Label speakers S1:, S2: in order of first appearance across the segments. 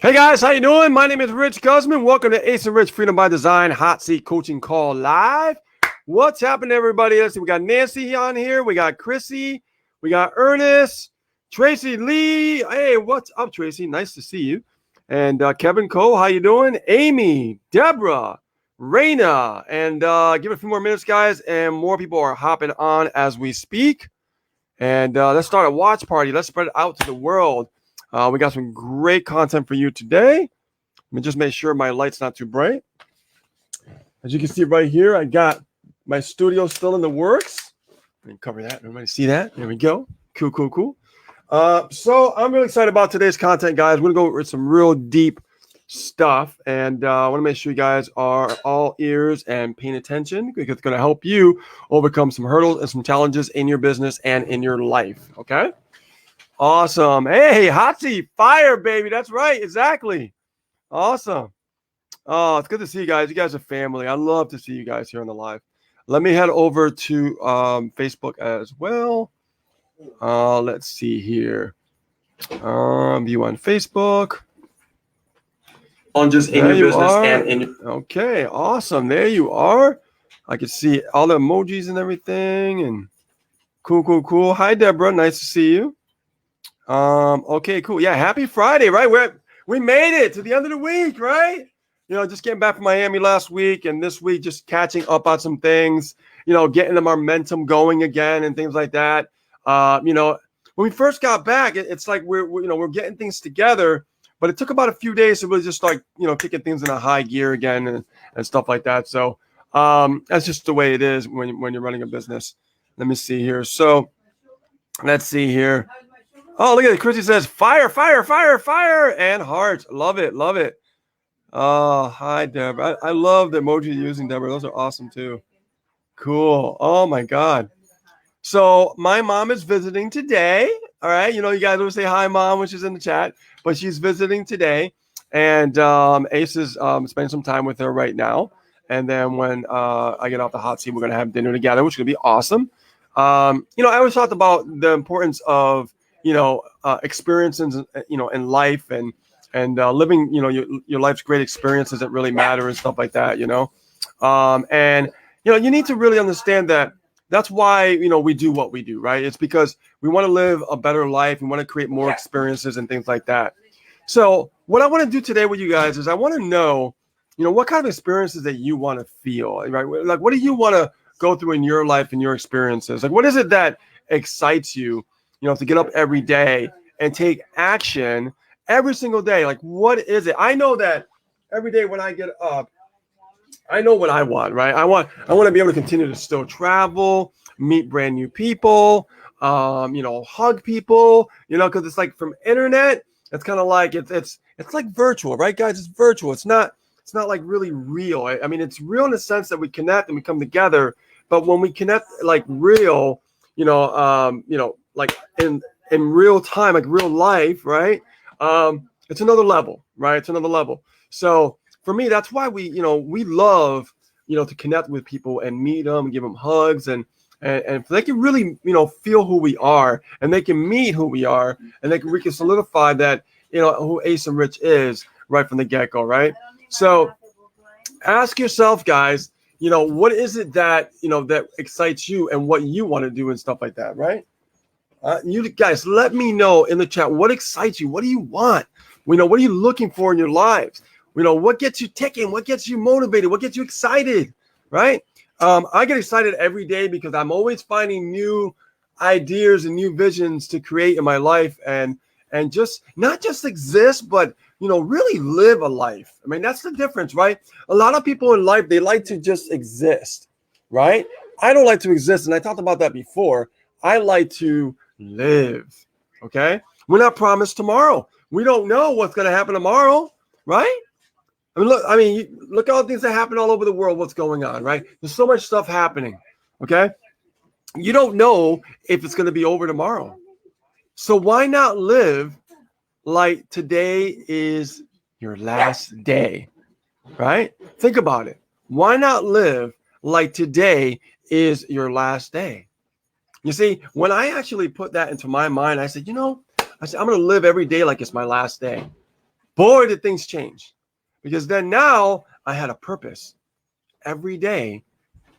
S1: Hey guys, how you doing? My name is Rich Guzman. Welcome to Ace and Rich Freedom by Design Hot Seat Coaching Call Live. What's happening, everybody? Let's see. We got Nancy on here. We got Chrissy. We got Ernest. Tracy Lee. Hey, what's up, Tracy? Nice to see you. And Kevin Cole, how you doing? Amy, Deborah, Raina. And give it a few more minutes, guys. And more people are hopping on as we speak. And let's start a watch party. Let's spread it out to the world. We got some great content for you today. Let me just make sure my light's not too bright. As you can see right here, I got my studio still in the works. Let me cover that. Everybody see that? There we go. Cool. So I'm really excited about today's content, guys. We're going to go with some real deep stuff. And I want to make sure you guys are all ears and paying attention because it's going to help you overcome some hurdles and some challenges in your business and in your life. Okay? Awesome. Hey, hot seat, fire, baby. That's right. Exactly. Awesome. Oh, it's good to see you guys. You guys are family. I love to see you guys here on the live. Let me head over to Facebook as well. Let's see here. View on Facebook. On just in your business and in your... Okay, awesome. There you are. I can see all the emojis and everything. And cool. Hi, Deborah. Nice to see you. Okay, cool. Yeah, happy Friday, right? We made it to the end of the week, right? You know, just getting back from Miami last week and this week just catching up on some things, you know, getting the momentum going again and things like that. You know, when we first got back, it's like we're getting things together, but it took about a few days to really just start, you know, kicking things in a high gear again and stuff like that. So that's just the way it is when you're running a business. Let me see here. So let's see here. Oh, look at it. Chrissy says, fire, and hearts. Love it. Oh, hi, Deborah. I love the emoji you're using, Deborah. Those are awesome, too. Cool. Oh, my God. So my mom is visiting today. All right. You know, you guys always say hi, Mom, when she's in the chat. But she's visiting today. And Ace is spending some time with her right now. And then when I get off the hot seat, we're going to have dinner together, which is going to be awesome. You know, I always talked about the importance of experiences, you know, in life and living, you know, your life's great experiences that really matter and stuff like that, you know. And, you know, you need to really understand that that's why, you know, we do what we do, right? It's because we want to live a better life. We want to create more experiences and things like that. So what I want to do today with you guys is I want to know, you know, what kind of experiences that you want to feel, right? Like, what do you want to go through in your life and your experiences? Like, what is it that excites you? You know, to get up every day and take action every single day. Like, what is it? I know that every day when I get up, I know what I want, right? I want to be able to continue to still travel, meet brand new people, you know, hug people, you know, because it's like from internet, it's kind of like it's like virtual, right, guys? It's virtual. It's not like really real. I mean, it's real in the sense that we connect and we come together, but when we connect like real, you know, like in real time, like real life, right? It's another level, right? It's another level. So for me, that's why we love, you know, to connect with people and meet them, give them hugs, and they can really, you know, feel who we are, and they can meet who we are, and we can solidify that, you know, who Ace and Rich is right from the get-go, right? So ask yourself, guys, you know, what is it that, you know, that excites you and what you want to do and stuff like that, right? You guys, let me know in the chat what excites you. What do you want? You know, what are you looking for in your lives? You know, what gets you ticking? What gets you motivated? What gets you excited? Right? I get excited every day because I'm always finding new ideas and new visions to create in my life and just not just exist, but, you know, really live a life. I mean, that's the difference, right? A lot of people in life, they like to just exist, right? I don't like to exist. And I talked about that before. I like to live. Okay. We're not promised tomorrow. We don't know what's going to happen tomorrow. Right. I mean, look at all the things that happen all over the world. What's going on, right? There's so much stuff happening. Okay. You don't know if it's going to be over tomorrow. So why not live like today is your last day, right? Think about it. Why not live like today is your last day? You see, when I actually put that into my mind, I said, I'm going to live every day like it's my last day. Boy, did things change. Because then now I had a purpose. Every day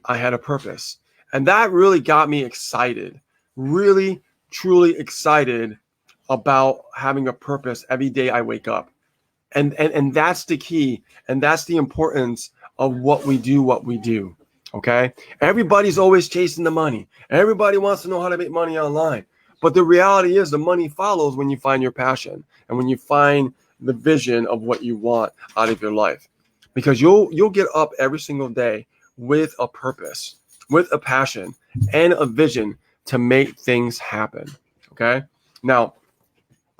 S1: I had a purpose. And that really got me excited. Really, truly excited about having a purpose every day I wake up. And that's the key. And that's the importance of what we do. Okay. Everybody's always chasing the money. Everybody wants to know how to make money online. But the reality is the money follows when you find your passion and when you find the vision of what you want out of your life. Because you'll get up every single day with a purpose, with a passion and a vision to make things happen. Okay. Now,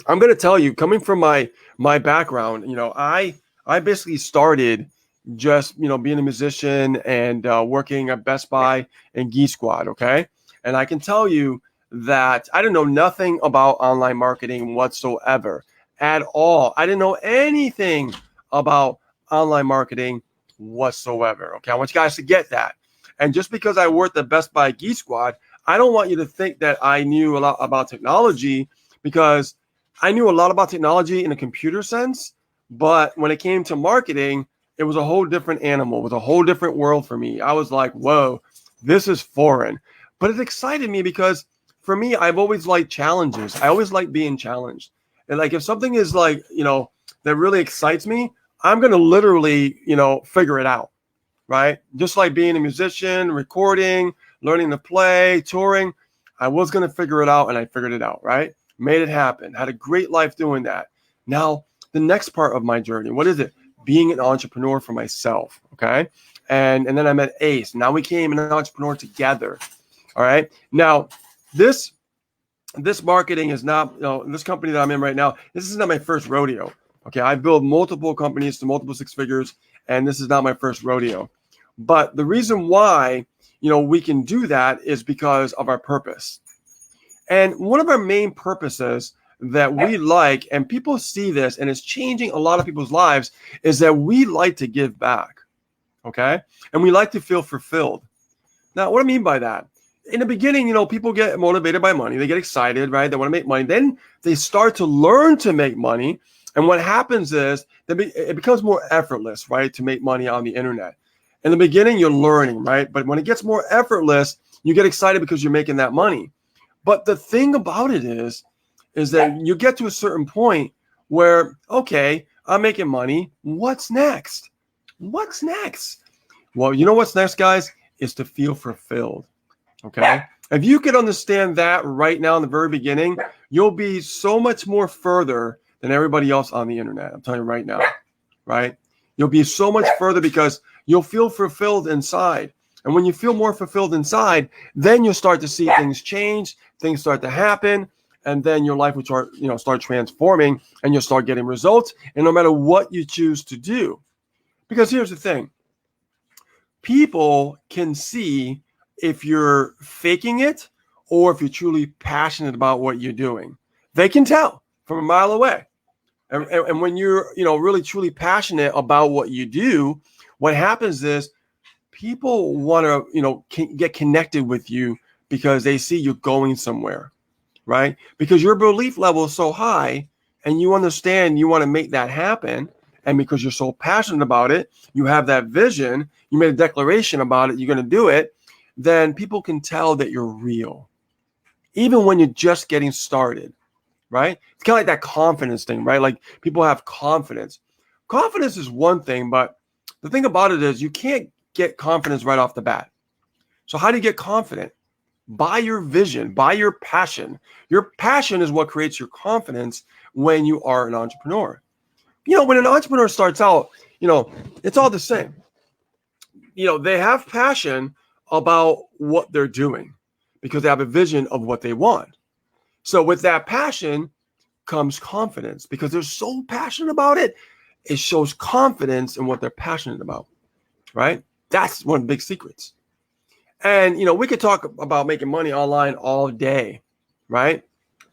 S1: I'm going to tell you, coming from my background, I basically started just, being a musician and working at Best Buy and Geek Squad. Okay. And I can tell you that I didn't know nothing about online marketing whatsoever at all. I didn't know anything about online marketing whatsoever. Okay. I want you guys to get that. And just because I worked at Best Buy Geek Squad, I don't want you to think that I knew a lot about technology, because I knew a lot about technology in a computer sense. But when it came to marketing, it was a whole different animal. It was a whole different world for me. I was like, whoa, this is foreign. But it excited me because for me, I've always liked challenges. I always like being challenged. And like if something is like, that really excites me, I'm going to literally, figure it out. Right? Just like being a musician, recording, learning to play, touring, I was going to figure it out, and I figured it out, right? Made it happen. Had a great life doing that. Now, the next part of my journey, what is it? Being an entrepreneur for myself, okay? And then I met Ace. Now we became an entrepreneur together, all right? Now, this marketing is not, this company that I'm in right now, this is not my first rodeo, okay? I built multiple companies to multiple six figures, and this is not my first rodeo. But the reason why, we can do that is because of our purpose. And one of our main purposes that we like, and people see this, and it's changing a lot of people's lives, is that we like to give back, okay? And we like to feel fulfilled. Now, what I mean by that, in the beginning, people get motivated by money. They get excited, right? They want to make money. Then they start to learn to make money. And what happens is it becomes more effortless, right, to make money on the internet. In the beginning, you're learning, right? But when it gets more effortless, you get excited because you're making that money. But the thing about it is that you get to a certain point where, okay, I'm making money. What's next? What's next? Well, you know what's next, guys? Is to feel fulfilled, okay? If you could understand that right now in the very beginning, you'll be so much more further than everybody else on the internet. I'm telling you right now, right? You'll be so much further because you'll feel fulfilled inside. And when you feel more fulfilled inside, then you'll start to see things change, things start to happen, and then your life will start transforming, and you'll start getting results. And no matter what you choose to do, because here's the thing, people can see if you're faking it or if you're truly passionate about what you're doing. They can tell from a mile away. And when you're, really truly passionate about what you do, what happens is people want to, get connected with you because they see you're going somewhere, right? Because your belief level is so high and you understand you want to make that happen. And because you're so passionate about it, you have that vision, you made a declaration about it, you're going to do it, then people can tell that you're real, even when you're just getting started. Right? It's kind of like that confidence thing, right? Like people have confidence. Confidence is one thing, but the thing about it is you can't get confidence right off the bat. So how do you get confident? By your vision, by your passion. Your passion is what creates your confidence when you are an entrepreneur. When an entrepreneur starts out, it's all the same. They have passion about what they're doing because they have a vision of what they want. So with that passion comes confidence because they're so passionate about it. It shows confidence in what they're passionate about, right? That's one of the big secrets. And, we could talk about making money online all day, right?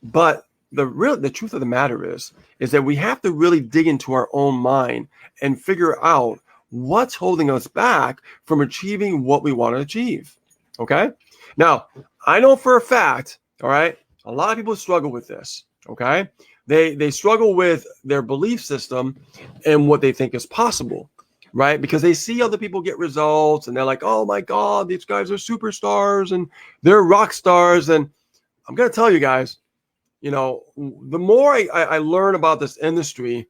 S1: But the truth of the matter is that we have to really dig into our own mind and figure out what's holding us back from achieving what we want to achieve, okay? Now, I know for a fact, all right, a lot of people struggle with this, okay? They struggle with their belief system and what they think is possible, right? Because they see other people get results and they're like, oh my God, these guys are superstars and they're rock stars. And I'm going to tell you guys, you know, the more I learn about this industry,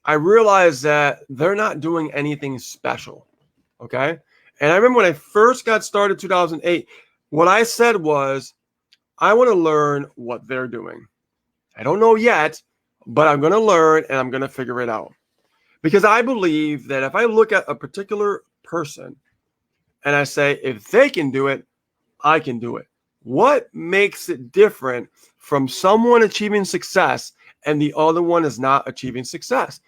S1: I realize that they're not doing anything special. Okay. And I remember when I first got started in 2008, what I said was, I want to learn what they're doing. I don't know yet, but I'm going to learn and I'm going to figure it out. Because I believe that if I look at a particular person and I say, if they can do it, I can do it. What makes it different from someone achieving success and the other one is not achieving success?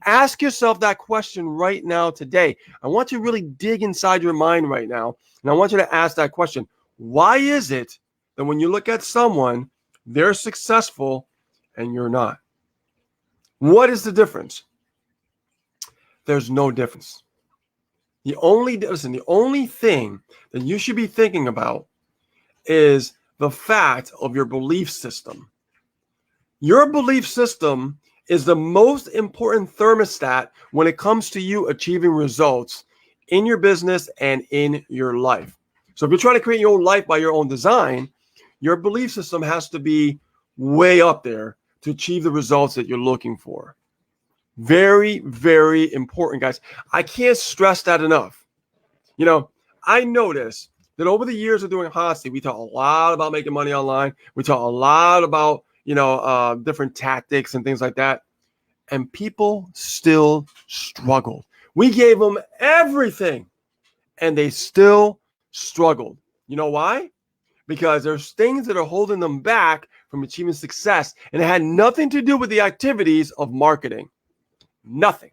S1: Ask yourself that question right now today. I want you to really dig inside your mind right now. And I want you to ask that question. Why is it that when you look at someone, they're successful and you're not? What is the difference? There's no difference. The only thing that you should be thinking about is the fact of your belief system. Your belief system is the most important thermostat when it comes to you achieving results in your business and in your life. So if you're trying to create your own life by your own design, your belief system has to be way up there to achieve the results that you're looking for. Very, very important, guys. I can't stress that enough. You know, I noticed that over the years of doing Hot Seat, we talk a lot about making money online. We talk a lot about, different tactics and things like that. And people still struggled. We gave them everything and they still struggled. You know why? Because there's things that are holding them back from achieving success. And it had nothing to do with the activities of marketing. Nothing.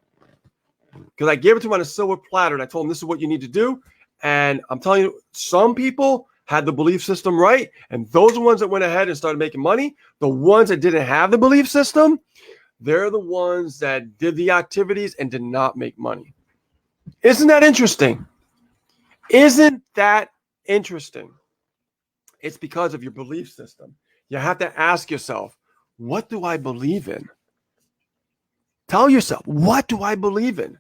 S1: Because I gave it to them on a silver platter and I told them this is what you need to do. And I'm telling you, some people had the belief system right. And those are the ones that went ahead and started making money. The ones that didn't have the belief system, they're the ones that did the activities and did not make money. Isn't that interesting? Isn't that interesting? It's because of your belief system. You have to ask yourself, what do I believe in? Tell yourself, what do I believe in?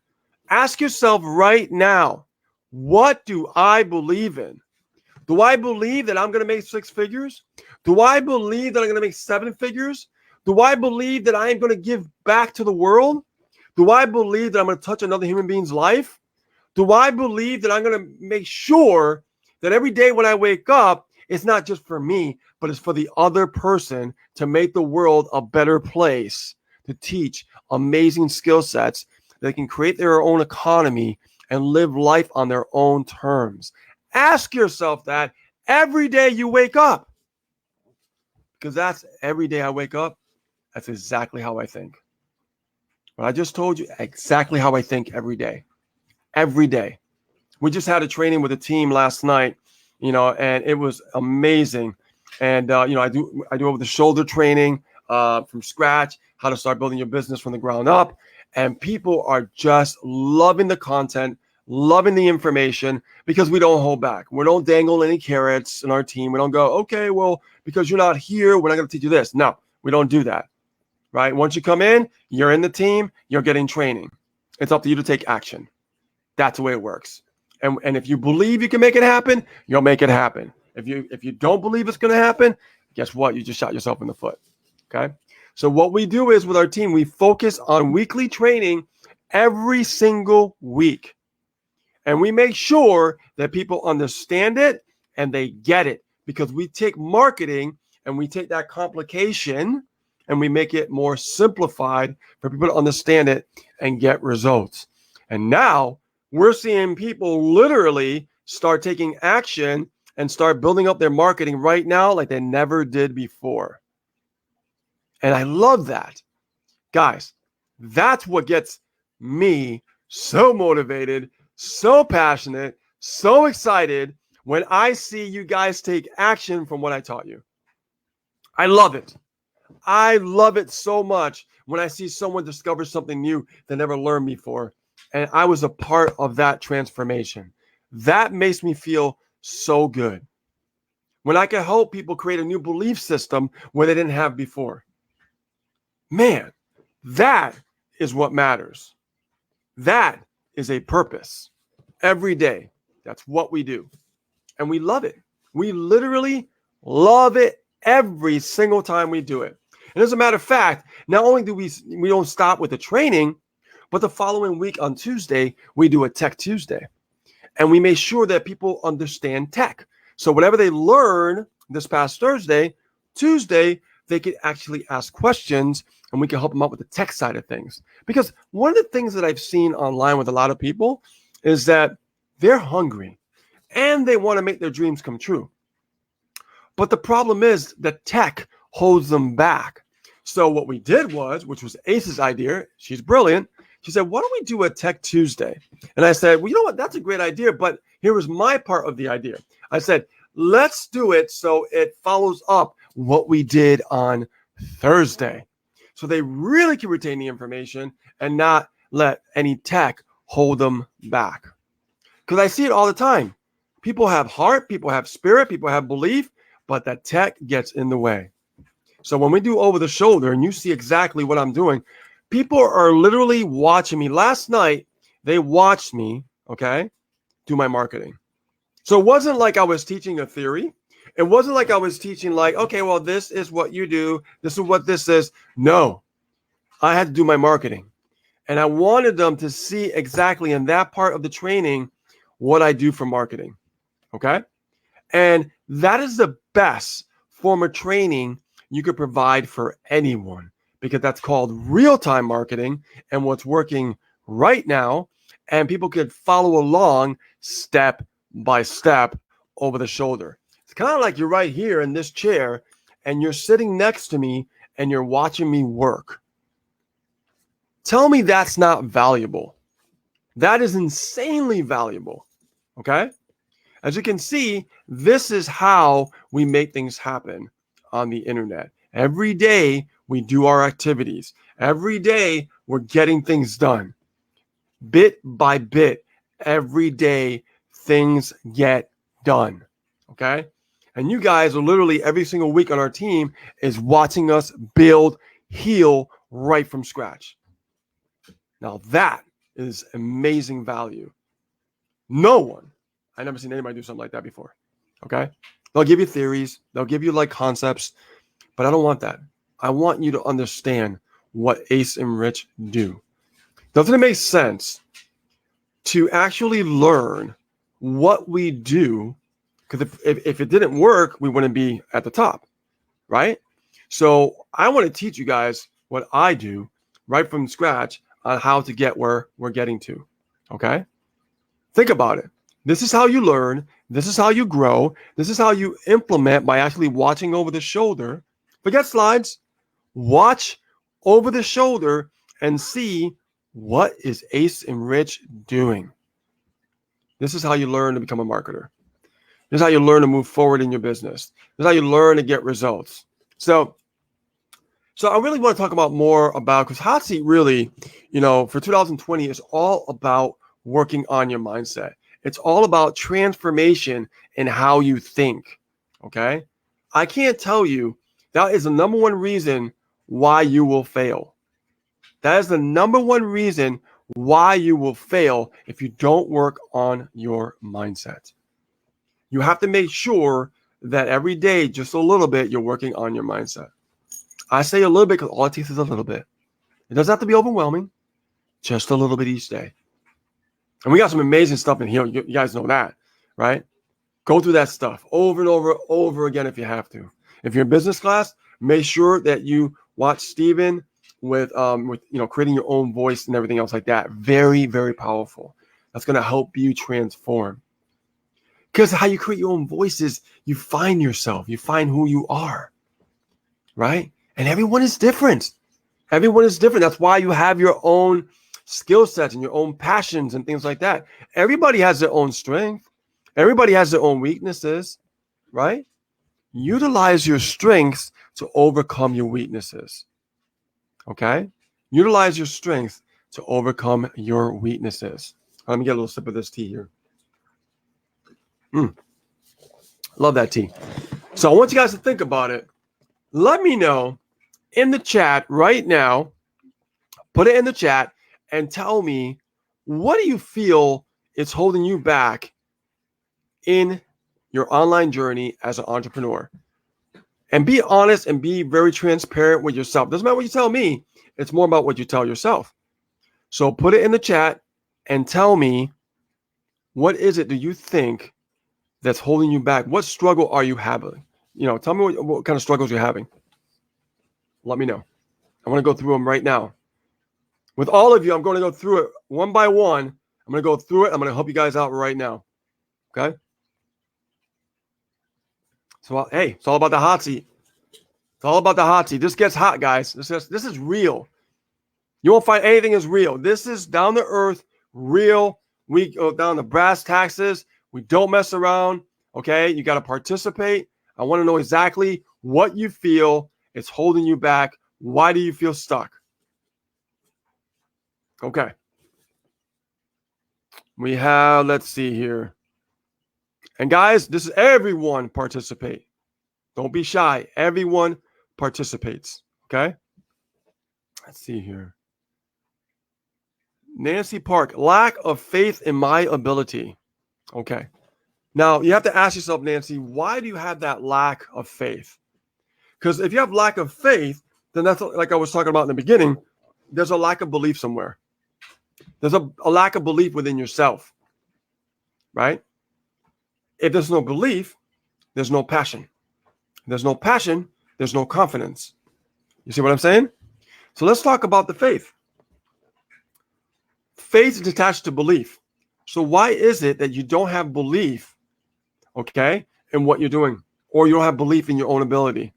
S1: Ask yourself right now, what do I believe in? Do I believe that I'm going to make 6 figures? Do I believe that I'm going to make 7 figures? Do I believe that I am going to give back to the world? Do I believe that I'm going to touch another human being's life? Do I believe that I'm going to make sure that every day when I wake up, it's not just for me, but it's for the other person to make the world a better place, to teach amazing skill sets that can create their own economy and live life on their own terms? Ask yourself that every day you wake up. Because that's every day I wake up, that's exactly how I think. What I just told you, exactly how I think every day. Every day. We just had a training with a team last night, and it was amazing. And, I do over the shoulder training from scratch, how to start building your business from the ground up. And people are just loving the content, loving the information, because we don't hold back. We don't dangle any carrots in our team. We don't go, okay, well, because you're not here, we're not going to teach you this. No, we don't do that, right? Once you come in, you're in the team, you're getting training. It's up to you to take action. That's the way it works. And if you believe you can make it happen, you'll make it happen. If you don't believe it's going to happen, guess what? You just shot yourself in the foot, okay? So what we do is with our team, we focus on weekly training every single week. And we make sure that people understand it and they get it, because we take marketing and we take that complication and we make it more simplified for people to understand it and get results. And now we're seeing people literally start taking action and start building up their marketing right now like they never did before. And I love that. Guys, that's what gets me so motivated, so passionate, so excited when I see you guys take action from what I taught you. I love it. I love it so much when I see someone discover something new they never learned before. And I was a part of that transformation. That makes me feel so good. When I can help people create a new belief system where they didn't have before. Man, that is what matters. That is a purpose. Every day, that's what we do. And we love it. We literally love it every single time we do it. And as a matter of fact, not only do we don't stop with the training, but the following week on Tuesday, we do a Tech Tuesday. And we make sure that people understand tech. So whatever they learn this past Thursday, Tuesday, they can actually ask questions and we can help them out with the tech side of things. Because one of the things that I've seen online with a lot of people is that they're hungry and they want to make their dreams come true. But the problem is that tech holds them back. So what we did was, which was Ace's idea, she's brilliant. She said, why don't we do a Tech Tuesday? And I said, well, you know what? That's a great idea. But here was my part of the idea. I said, let's do it so it follows up what we did on Thursday. So they really can retain the information and not let any tech hold them back. Because I see it all the time. People have heart, people have spirit, people have belief, but that tech gets in the way. So when we do over the shoulder and you see exactly what I'm doing, people are literally watching me. Last night, they watched me, okay, do my marketing. So it wasn't like I was teaching a theory. It wasn't like I was teaching like, okay, well, this is what you do. This is what this is. No, I had to do my marketing. And I wanted them to see exactly in that part of the training what I do for marketing, okay? And that is the best form of training you could provide for anyone, because that's called real-time marketing and what's working right now. And people could follow along step by step over the shoulder. It's kind of like you're right here in this chair and you're sitting next to me and you're watching me work. Tell me that's not valuable. That is insanely valuable, okay? As you can see, this is how we make things happen on the internet. Every day we do our activities. Every day we're getting things done. Bit by bit, every day things get done, okay? And you guys are literally every single week on our team is watching us build, heal right from scratch. Now that is amazing value. No one, I've never seen anybody do something like that before, okay? They'll give you theories. They'll give you like concepts, but I don't want that. I want you to understand what Ace and Rich do. Doesn't it make sense to actually learn what we do? Because if it didn't work, we wouldn't be at the top, right? So I want to teach you guys what I do right from scratch on how to get where we're getting to, okay? Think about it. This is how you learn. This is how you grow. This is how you implement by actually watching over the shoulder. Forget slides. Watch over the shoulder and see what is Ace and Rich doing. This is how you learn to become a marketer. This is how you learn to move forward in your business. This is how you learn to get results. So I really want to talk about more about, because Hot Seat really, for 2020 is all about working on your mindset. It's all about transformation in how you think, okay? I can't tell you that is the number one reason why you will fail. That is the number one reason why you will fail if you don't work on your mindset. You have to make sure that every day, just a little bit, you're working on your mindset. I say a little bit because all it takes is a little bit. It doesn't have to be overwhelming, just a little bit each day. And we got some amazing stuff in here. You guys know that, right? Go through that stuff over and over again if you have to. If you're in business class, make sure that you watch Steven with creating your own voice and everything else like that. Very, very powerful. That's going to help you transform. Because how you create your own voice is you find yourself. You find who you are, right? And everyone is different. Everyone is different. That's why you have your own skill sets and your own passions and things like that. Everybody has their own strength. Everybody has their own weaknesses, right? Utilize your strengths to overcome your weaknesses, okay? Utilize your strengths to overcome your weaknesses. Let me get a little sip of this tea here. Love that tea. So I want you guys to think about it. Let me know in the chat right now. Put it in the chat and tell me, what do you feel is holding you back in your online journey as an entrepreneur? And be honest and be very transparent with yourself. Doesn't matter what you tell me. It's more about what you tell yourself. So put it in the chat and tell me, what is it do you think that's holding you back? What struggle are you having? Tell me what kind of struggles you're having. Let me know. I want to go through them right now. With all of you, I'm going to go through it one by one. I'm going to go through it. I'm going to help you guys out right now. Okay? So, hey, it's all about the hot seat. It's all about the hot seat. This gets hot, guys. This is real. You won't find anything is real. This is down to earth, real. We go down to brass taxes. We don't mess around. Okay? You got to participate. I want to know exactly what you feel is holding you back. Why do you feel stuck? Okay. We have, let's see here. And guys, this is everyone participate. Don't be shy. Everyone participates. Okay. Let's see here. Nancy Park, lack of faith in my ability. Okay. Now you have to ask yourself, Nancy, why do you have that lack of faith? Because if you have lack of faith, then that's like I was talking about in the beginning, there's a lack of belief somewhere. There's a lack of belief within yourself, right? If there's no belief, there's no passion. There's no passion, there's no confidence. You see what I'm saying? So let's talk about the faith. Faith is attached to belief. So why is it that you don't have belief, okay, in what you're doing? Or you don't have belief in your own ability?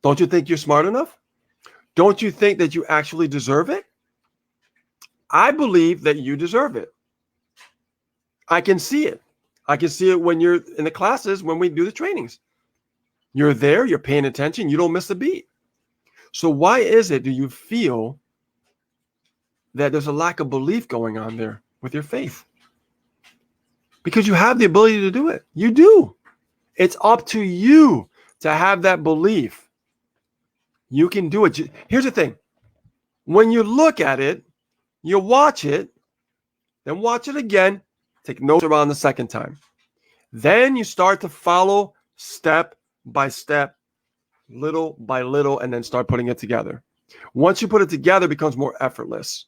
S1: Don't you think you're smart enough? Don't you think that you actually deserve it? I believe that you deserve it. I can see it. I can see it when you're in the classes, when we do the trainings. You're there, you're paying attention, you don't miss a beat. So why is it do you feel that there's a lack of belief going on there with your faith? Because you have the ability to do it. You do. It's up to you to have that belief. You can do it. Here's the thing. When you look at it, you watch it, then watch it again, take notes around the second time. Then you start to follow step by step, little by little, and then start putting it together. Once you put it together, it becomes more effortless.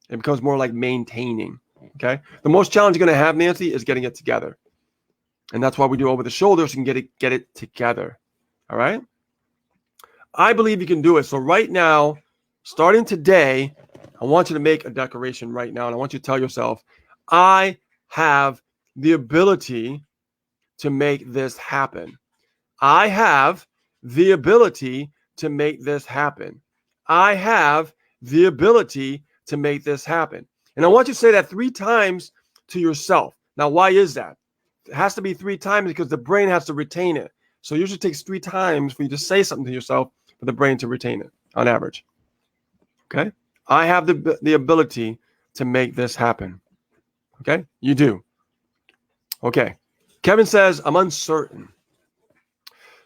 S1: It becomes more like maintaining, okay? The most challenge you're going to have, Nancy, is getting it together. And that's why we do over the shoulder, so you can get it together, all right? I believe you can do it. So right now, starting today, I want you to make a declaration right now, and I want you to tell yourself, I have the ability to make this happen. I have the ability to make this happen. I have the ability to make this happen. And I want you to say that 3 times to yourself. Now, why is that? It has to be 3 times because the brain has to retain it. So it usually takes 3 times for you to say something to yourself for the brain to retain it on average. Okay? I have the ability to make this happen. Okay? You do. Okay. Kevin says, I'm uncertain.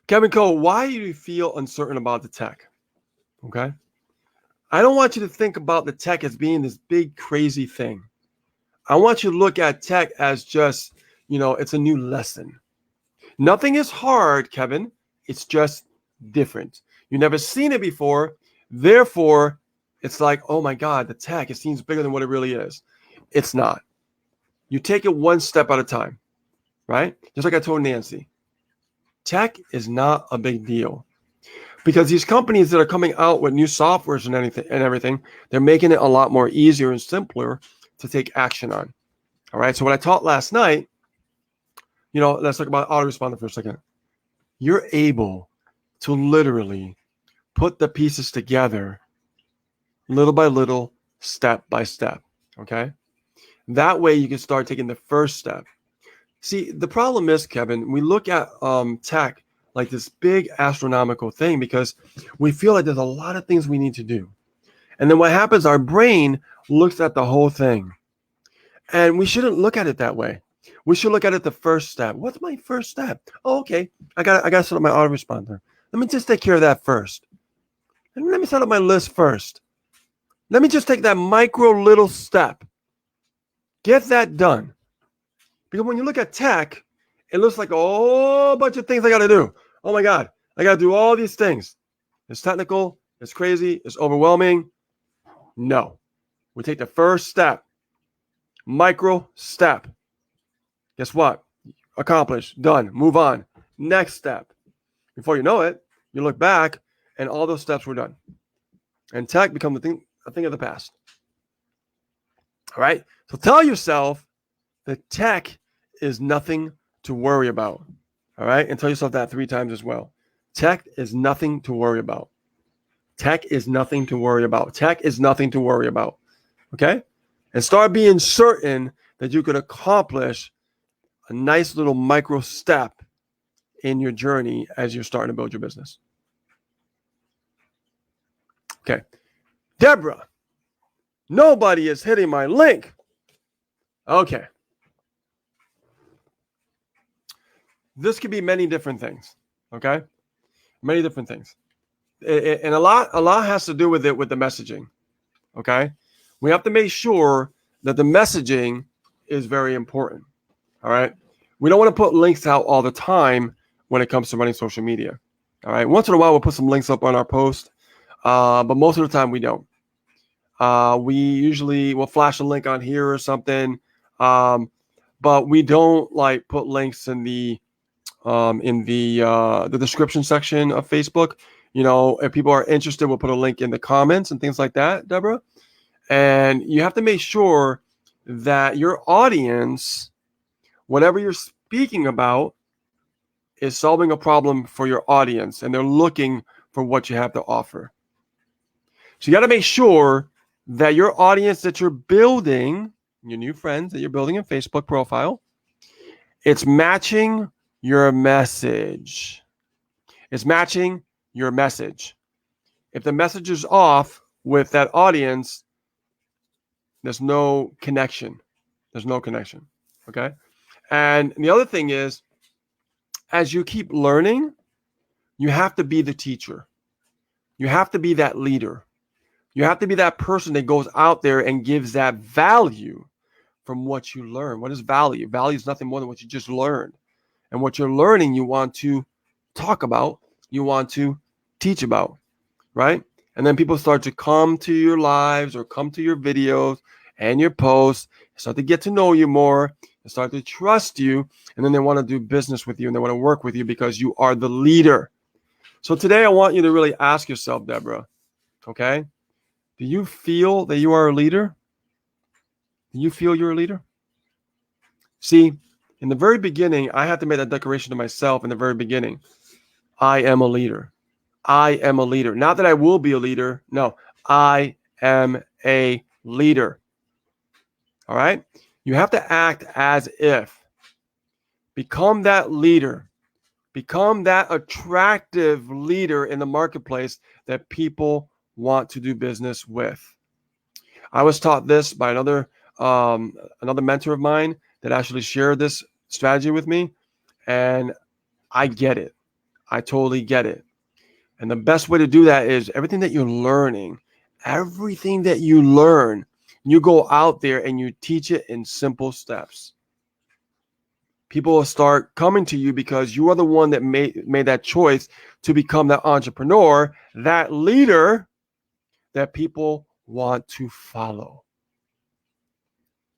S1: Kevin Cole, why do you feel uncertain about the tech? Okay? I don't want you to think about the tech as being this big, crazy thing. I want you to look at tech as just, it's a new lesson. Nothing is hard, Kevin. It's just different. You've never seen it before. Therefore, it's like, oh my God, the tech, it seems bigger than what it really is. It's not. You take it one step at a time, right? Just like I told Nancy. Tech is not a big deal. Because these companies that are coming out with new softwares and everything, they're making it a lot more easier and simpler to take action on. All right. So what I taught last night, let's talk about autoresponder for a second. You're able to literally put the pieces together little by little, step by step. Okay. That way you can start taking the first step. See, the problem is, Kevin, we look at tech like this big astronomical thing because we feel like there's a lot of things we need to do. And then what happens, our brain looks at the whole thing. And we shouldn't look at it that way. We should look at it the first step. What's my first step? Oh, okay. I got to set up my autoresponder. Let me just take care of that first. And let me set up my list first. Let me just take that micro little step. Get that done. Because when you look at tech, it looks like a whole bunch of things I got to do. Oh my God, I got to do all these things. It's technical, it's crazy, it's overwhelming. No. We take the first step, micro step. Guess what? Accomplished, done, move on. Next step. Before you know it, you look back and all those steps were done. And tech becomes a thing of the past. All right? So tell yourself that tech is nothing to worry about. All right? And tell yourself that 3 times as well. Tech is nothing to worry about. Tech is nothing to worry about. Tech is nothing to worry about. Okay? And start being certain that you could accomplish a nice little micro step in your journey as you're starting to build your business. Okay. Deborah, nobody is hitting my link. Okay. This could be many different things. Okay? Many different things. And a lot has to do with it with the messaging. Okay? We have to make sure that the messaging is very important. All right? We don't want to put links out all the time when it comes to running social media. All right? Once in a while, we'll put some links up on our post, but most of the time we don't. We usually will flash a link on here or something, but we don't like put links in the description section of Facebook. You know, if people are interested, we'll put a link in the comments and things like that, Deborah. And you have to make sure that your audience, whatever you're speaking about, is solving a problem for your audience, and they're looking for what you have to offer. So you got to make sure that your audience that you're building, your new friends that you're building in Facebook profile, it's matching your message. It's matching your message. If the message is off with that audience, there's no connection. There's no connection. Okay? And the other thing is, as you keep learning, you have to be the teacher. You have to be that leader. You have to be that person that goes out there and gives that value from what you learn. What is value? Value is nothing more than what you just learned. And what you're learning, you want to talk about, you want to teach about, right? And then people start to come to your lives or come to your videos and your posts, start to get to know you more, and start to trust you, and then they want to do business with you and they want to work with you because you are the leader. So today I want you to really ask yourself, Deborah, okay? Do you feel that you are a leader? Do you feel you're a leader? See, in the very beginning, I had to make that declaration to myself in the very beginning. I am a leader. I am a leader. Not that I will be a leader. No, I am a leader. All right? You have to act as if. Become that leader. Become that attractive leader in the marketplace that people want to do business with. I was taught this by another mentor of mine that actually shared this strategy with me, and I get it. I totally get it. And the best way to do that is everything that you learn, you go out there and you teach it in simple steps. People will start coming to you because you are the one that made that choice to become that entrepreneur, that leader that people want to follow.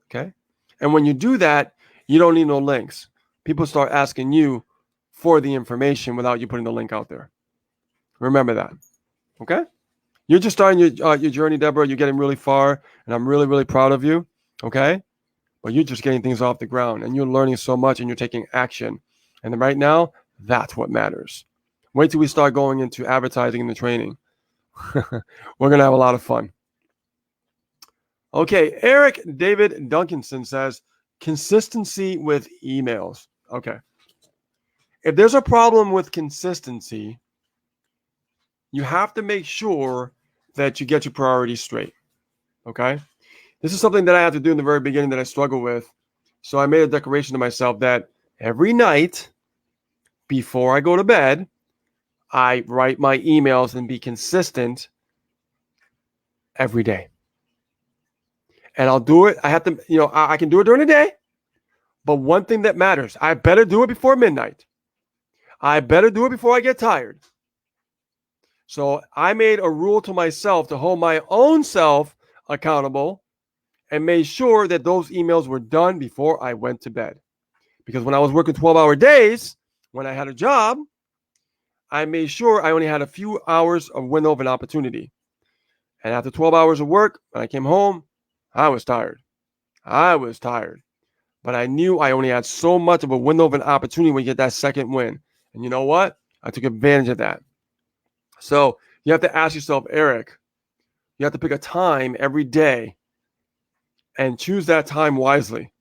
S1: Okay? And when you do that, you don't need no links. People start asking you for the information without you putting the link out there. Remember that. Okay? You're just starting your journey, Deborah. You're getting really far, and I'm really, really proud of you. Okay? But you're just getting things off the ground, and you're learning so much, and you're taking action. And then right now, that's what matters. Wait till we start going into advertising and the training. We're going to have a lot of fun. Okay, Eric David Duncanson says, consistency with emails. Okay. If there's a problem with consistency, you have to make sure that you get your priorities straight. Okay? This is something that I had to do in the very beginning that I struggle with. So I made a declaration to myself that every night before I go to bed, I write my emails and be consistent every day. And I'll do it. I have to, I can do it during the day. But one thing that matters, I better do it before midnight. I better do it before I get tired. So I made a rule to myself to hold my own self accountable and made sure that those emails were done before I went to bed. Because when I was working 12-hour days, when I had a job, I made sure I only had a few hours of window of an opportunity. And after 12 hours of work, when I came home, I was tired. But I knew I only had so much of a window of an opportunity when you get that second win. And you know what? I took advantage of that. So you have to ask yourself, Eric, you have to pick a time every day and choose that time wisely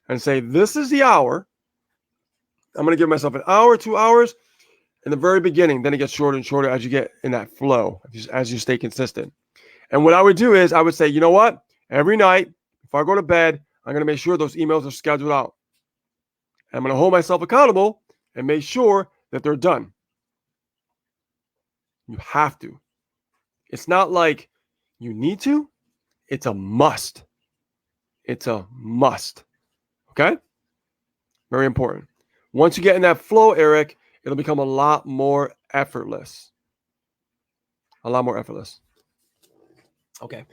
S1: and say, this is the hour. I'm going to give myself an hour, 2 hours in the very beginning. Then it gets shorter and shorter as you get in that flow, as you stay consistent. And what I would do is I would say, you know what? Every night, before I go to bed, I'm going to make sure those emails are scheduled out. And I'm going to hold myself accountable and make sure that they're done. You have to. It's not like you need to. It's a must. It's a must. Okay? Very important. Once you get in that flow, Eric, it'll become a lot more effortless. A lot more effortless. Okay.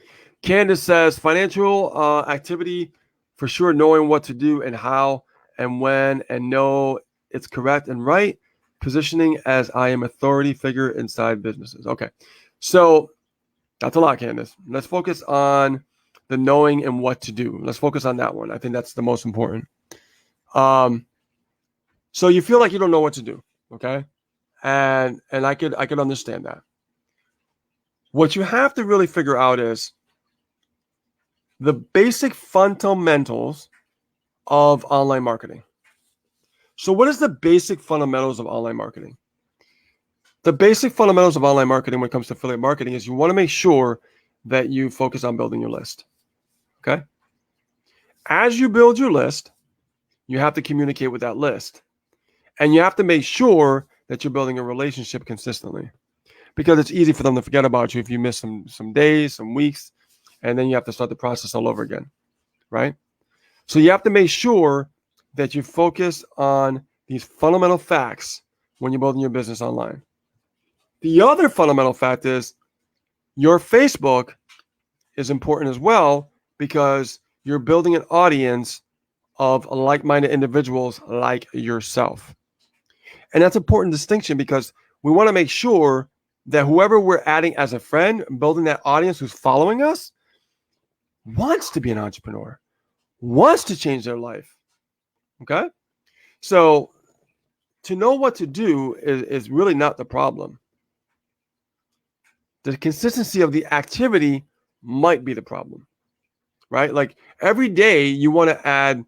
S1: Candace says, financial activity, for sure, knowing what to do and how and when and know it's correct and right. Positioning as I am authority figure inside businesses. Okay. So that's a lot, Candace. Let's focus on the knowing and what to do. Let's focus on that one. I think that's the most important. So you feel like you don't know what to do, okay? And I could understand that. What you have to really figure out is the basic fundamentals of online marketing. So what is the basic fundamentals of online marketing? The basic fundamentals of online marketing when it comes to affiliate marketing is you want to make sure that you focus on building your list. Okay? As you build your list, you have to communicate with that list. And you have to make sure that you're building a relationship consistently. Because it's easy for them to forget about you if you miss some days, some weeks, and then you have to start the process all over again. Right? So you have to make sure that you focus on these fundamental facts when you're building your business online. The other fundamental fact is your Facebook is important as well because you're building an audience of like-minded individuals like yourself. And that's an important distinction because we want to make sure that whoever we're adding as a friend, building that audience who's following us, wants to be an entrepreneur, wants to change their life. Okay? So to know what to do is really not the problem. The consistency of the activity might be the problem, right? Like every day you want to add,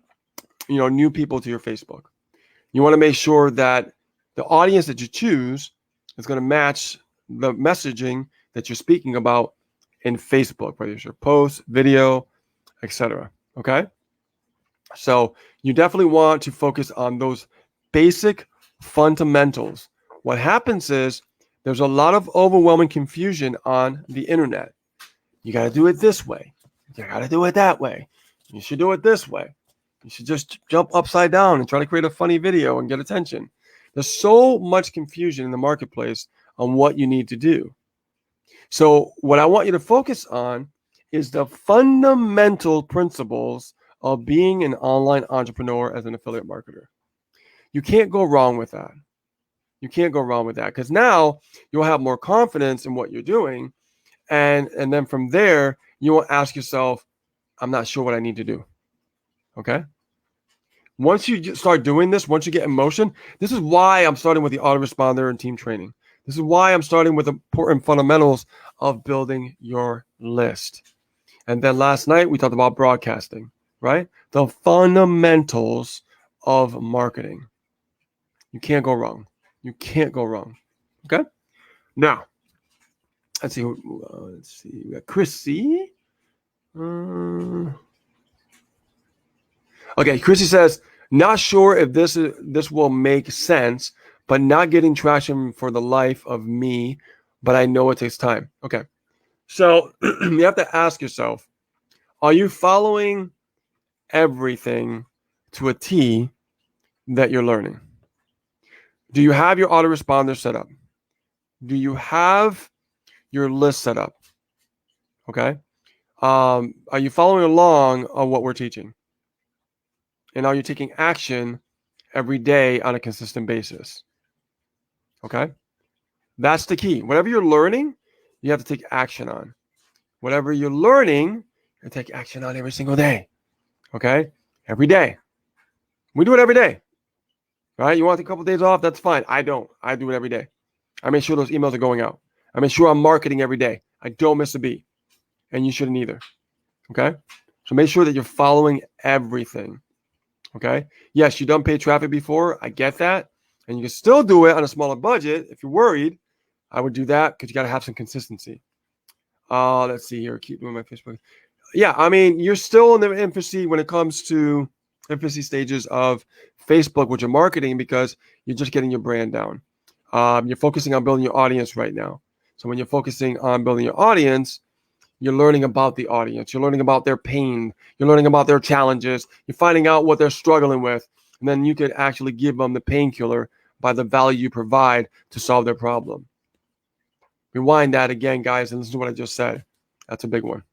S1: new people to your Facebook. You want to make sure that the audience that you choose is going to match the messaging that you're speaking about in Facebook, whether it's your post, video, etc. Okay? So you definitely want to focus on those basic fundamentals. What happens is there's a lot of overwhelming confusion on the internet. You got to do it this way. You got to do it that way. You should do it this way. You should just jump upside down and try to create a funny video and get attention. There's so much confusion in the marketplace on what you need to do. So what I want you to focus on is the fundamental principles of being an online entrepreneur as an affiliate marketer. You can't go wrong with that. You can't go wrong with that because now you'll have more confidence in what you're doing. And then from there, you will ask yourself, I'm not sure what I need to do. Okay? Once you start doing this, once you get in motion, this is why I'm starting with the autoresponder and team training. This is why I'm starting with important fundamentals of building your list. And then last night, we talked about broadcasting, right? The fundamentals of marketing. You can't go wrong. You can't go wrong. Okay? Now, let's see. We got Chrissy. Okay, Chrissy says, not sure if this will make sense, but not getting traction for the life of me, but I know it takes time. Okay. So you have to ask yourself, are you following everything to a T that you're learning? Do you have your autoresponder set up? Do you have your list set up? Okay. Are you following along on what we're teaching? And are you taking action every day on a consistent basis? Okay. That's the key. Whatever you're learning, you have to take action on. Whatever you're learning, you take action on every single day. Okay. Every day. We do it every day. Right? You want to take a couple of days off? That's fine. I don't. I do it every day. I make sure those emails are going out. I make sure I'm marketing every day. I don't miss a beat. And you shouldn't either. Okay? So make sure that you're following everything. Okay? Yes, you done paid traffic before. I get that. And you can still do it on a smaller budget. If you're worried, I would do that because you got to have some consistency. Let's see here. Keep doing my Facebook. Yeah, I mean, you're still in the infancy when it comes to infancy stages of Facebook with your marketing because you're just getting your brand down. You're focusing on building your audience right now. So when you're focusing on building your audience, you're learning about the audience. You're learning about their pain. You're learning about their challenges. You're finding out what they're struggling with. And then you could actually give them the painkiller by the value you provide to solve their problem. Rewind that again, guys, and listen to what I just said. That's a big one.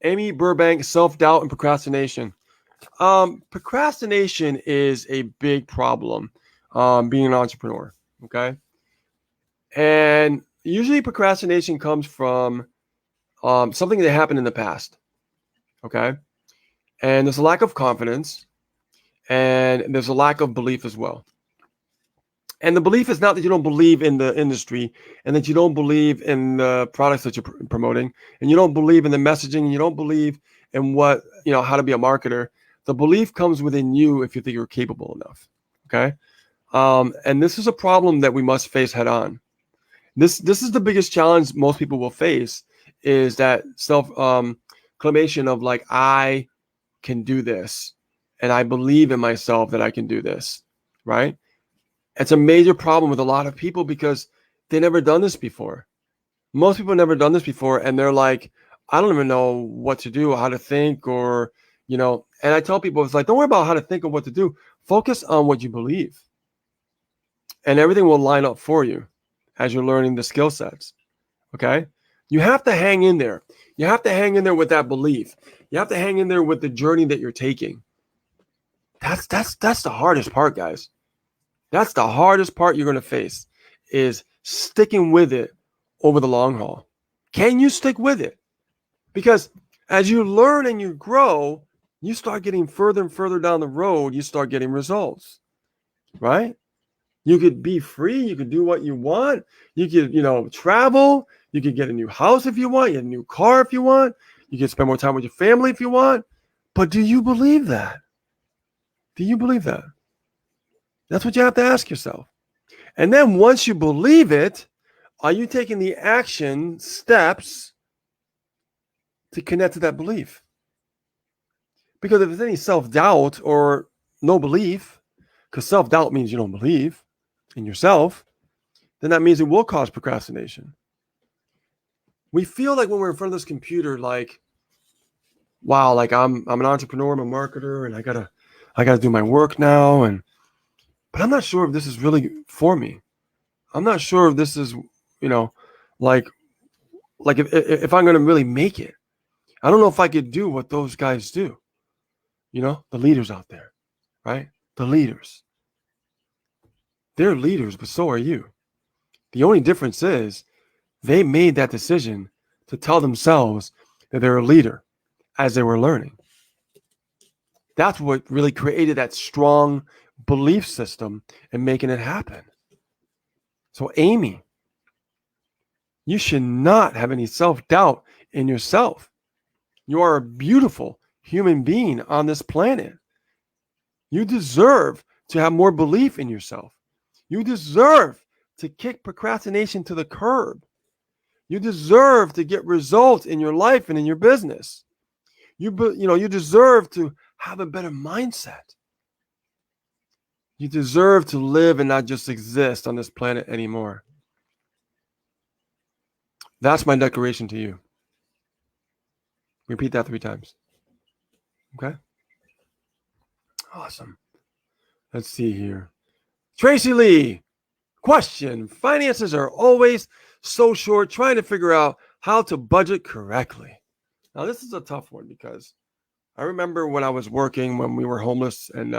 S1: Amy Burbank, self-doubt and procrastination. Procrastination is a big problem being an entrepreneur, okay? And usually procrastination comes from something that happened in the past, okay? And there's a lack of confidence, and there's a lack of belief as well. And the belief is not that you don't believe in the industry and that you don't believe in the products that you're promoting and you don't believe in the messaging and you don't believe in what, how to be a marketer. The belief comes within you if you think you're capable enough. Okay. And this is a problem that we must face head on. This is the biggest challenge most people will face is that self-clamation of like, I can do this and I believe in myself that I can do this. Right. It's a major problem with a lot of people because they never done this before. Most people never done this before. And they're like, I don't even know what to do, how to think, or, and I tell people, it's like, don't worry about how to think or what to do. Focus on what you believe. And everything will line up for you as you're learning the skill sets. Okay. You have to hang in there. You have to hang in there with that belief. You have to hang in there with the journey that you're taking. That's the hardest part, guys. That's the hardest part you're going to face is sticking with it over the long haul. Can you stick with it? Because as you learn and you grow, you start getting further and further down the road, you start getting results, right? You could be free. You could do what you want. You could, travel. You could get a new house if you want. You get a new car if you want. You can spend more time with your family if you want. But do you believe that? Do you believe that? That's what you have to ask yourself. And then once you believe it, are you taking the action steps to connect to that belief? Because if there's any self-doubt or no belief, because self-doubt means you don't believe in yourself, then that means it will cause procrastination. We feel like when we're in front of this computer, like, wow, like I'm an entrepreneur, I'm a marketer, and I gotta do my work now, but I'm not sure if this is really for me. I'm not sure if this is, like if I'm going to really make it. I don't know if I could do what those guys do. The leaders out there, right? The leaders. They're leaders, but so are you. The only difference is they made that decision to tell themselves that they're a leader as they were learning. That's what really created that strong belief system and making it happen. So Amy, you should not have any self-doubt in yourself. You are a beautiful human being on this planet. You deserve to have more belief in yourself. You deserve to kick procrastination to the curb. You deserve to get results in your life and in your business. You deserve to have a better mindset. You deserve to live and not just exist on this planet anymore. That's my declaration to you. Repeat that 3 times. Okay? Awesome. Let's see here. Tracy Lee, question. Finances are always so short, trying to figure out how to budget correctly. Now, this is a tough one because I remember when I was working, when we were homeless and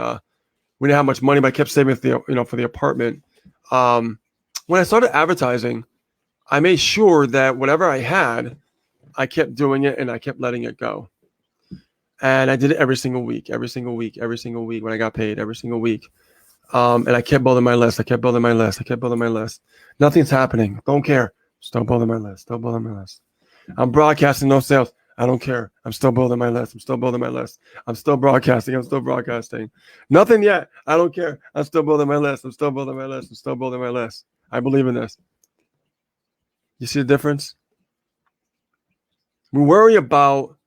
S1: we didn't have much money, but I kept saving for the apartment. When I started advertising, I made sure that whatever I had, I kept doing it and I kept letting it go. And I did it every single week when I got paid, every single week. And I kept building my list. Nothing's happening. Don't care. Still building my list. I'm broadcasting, no sales. I don't care. I'm still building my list. I'm still broadcasting. Nothing yet. I don't care. I'm still building my list. I believe in this. You see the difference? We worry about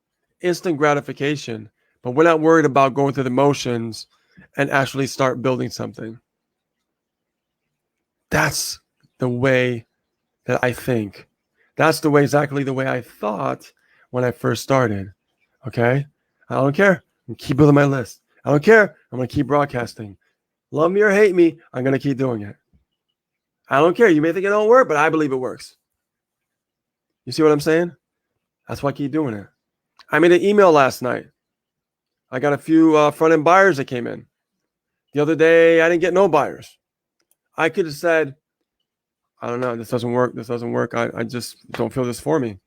S1: instant gratification, but we're not worried about going through the motions and actually start building something. That's the way that I think. That's exactly the way I thought when I first started. Okay? I don't care. I'm going to keep building my list. I don't care. I'm going to keep broadcasting. Love me or hate me, I'm going to keep doing it. I don't care. You may think it don't work, but I believe it works. You see what I'm saying? That's why I keep doing it. I made an email last night. I got a few front-end buyers that came in. The other day, I didn't get no buyers. I could have said, I don't know, this doesn't work. I just don't feel this for me.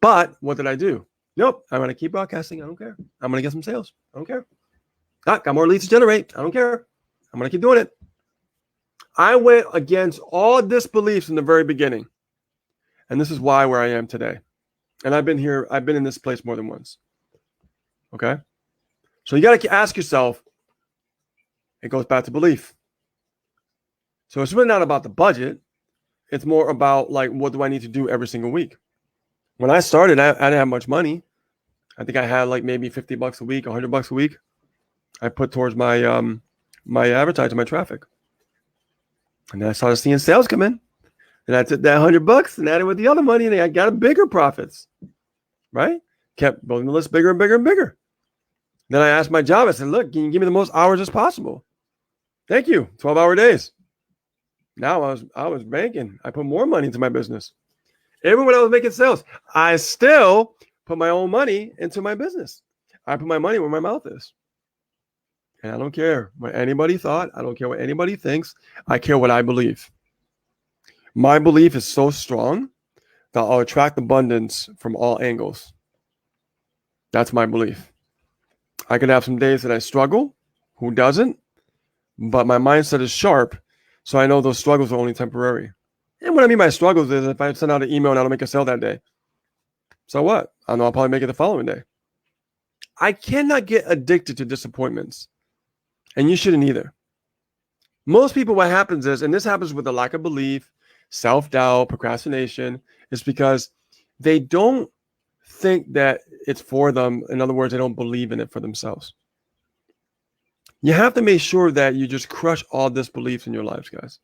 S1: But what did I do? Nope, I'm going to keep broadcasting. I don't care. I'm going to get some sales. I don't care. Got more leads to generate. I don't care. I'm going to keep doing it. I went against all disbeliefs in the very beginning. And this is where I am today. And I've been in this place more than once. Okay? So you got to ask yourself, it goes back to belief. So it's really not about the budget. It's more about what do I need to do every single week? When I started, I didn't have much money. I think I had maybe $50 a week, $100 a week. I put towards my my advertising, my traffic. And then I started seeing sales come in. And I took that $100 and added with the other money, and I got a bigger profits. Right? Kept building the list bigger and bigger and bigger. Then I asked my job, I said, look, can you give me the most hours as possible? Thank you. 12-hour days. Now I was banking. I put more money into my business. Even when I was making sales, I still put my own money into my business. I put my money where my mouth is. And I don't care what anybody thought. I don't care what anybody thinks. I care what I believe. My belief is so strong that I'll attract abundance from all angles. That's my belief. I could have some days that I struggle. Who doesn't? But my mindset is sharp, so I know those struggles are only temporary. And what I mean by struggles is if I send out an email and I don't make a sale that day, so what? I know I'll probably make it the following day. I cannot get addicted to disappointments. And you shouldn't either. Most people, what happens is, and this happens with a lack of belief, self-doubt, procrastination, is because they don't think that it's for them. In other words, they don't believe in it for themselves. You have to make sure that you just crush all disbeliefs in your lives, guys.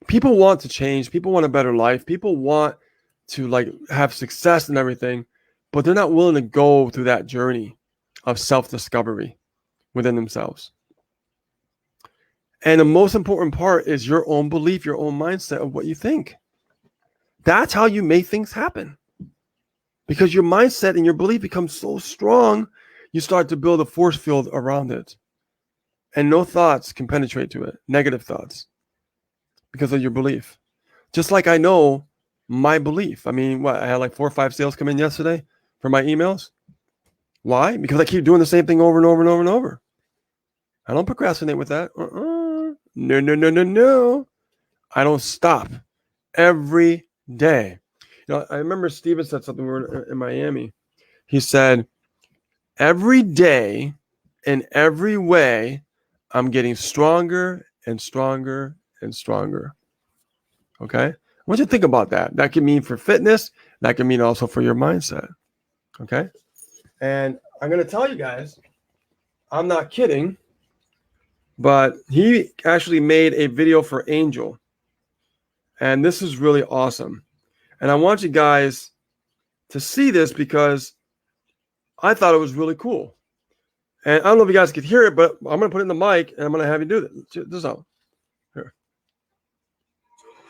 S1: People want to change. People want a better life. People want to have success and everything, but they're not willing to go through that journey of self-discovery within themselves. And the most important part is your own belief, your own mindset of what you think. That's how you make things happen. Because your mindset and your belief becomes so strong, you start to build a force field around it. And no thoughts can penetrate to it, negative thoughts, because of your belief. Just like I know my belief. I mean, I had 4 or 5 sales come in yesterday for my emails. Why? Because I keep doing the same thing over and over and over and over. I don't procrastinate with that. No. I don't stop every day. I remember Steven said something, we were in Miami. He said, every day in every way, I'm getting stronger and stronger and stronger. Okay? I want you to think about that. That can mean for fitness. That can mean also for your mindset. Okay? And I'm going to tell you guys, I'm not kidding. but he actually made a video for Angel. And this is really awesome. And I want you guys to see this because I thought it was really cool. And I don't know if you guys could hear it, but I'm going to put it in the mic and I'm going to have you do this. Check this out. Here.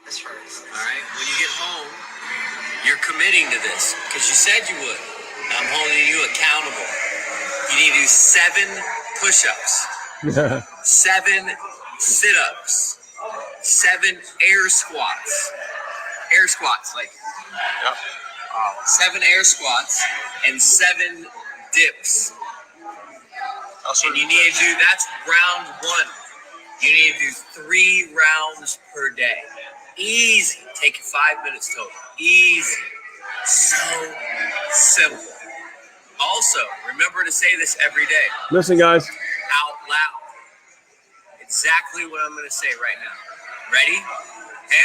S2: All right. When you get home, you're committing to this because you said you would. I'm holding you accountable. You need to do 7 push-ups, 7 sit-ups, 7 air squats. Air squats, like 7 air squats and 7 dips. And you need to do, that's round 1. You need to do 3 rounds per day. Easy. Take you 5 minutes total. Easy. So simple. Also, remember to say this every day.
S1: Listen, guys.
S2: Out loud. Exactly what I'm going to say right now. Ready?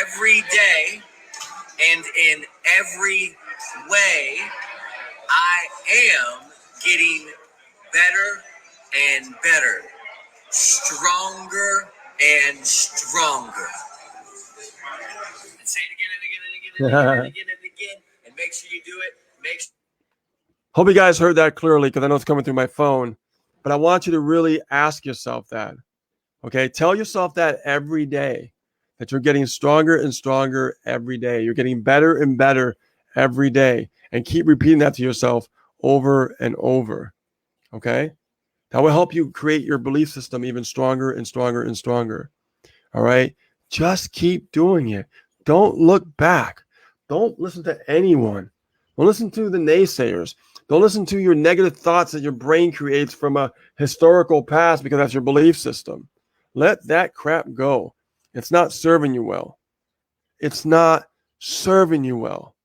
S2: Every day and in every way, I am getting better and better. Stronger and stronger. And say it again and again and again and again and again and again. And make sure you do it.
S1: Hope you guys heard that clearly because I know it's coming through my phone. But I want you to really ask yourself that. Okay? Tell yourself that every day. That you're getting stronger and stronger every day. You're getting better and better every day. And keep repeating that to yourself over and over. Okay? That will help you create your belief system even stronger and stronger and stronger. All right? Just keep doing it. Don't look back. Don't listen to anyone. Don't listen to the naysayers. Don't listen to your negative thoughts that your brain creates from a historical past because that's your belief system. Let that crap go. It's not serving you well. It's not serving you well.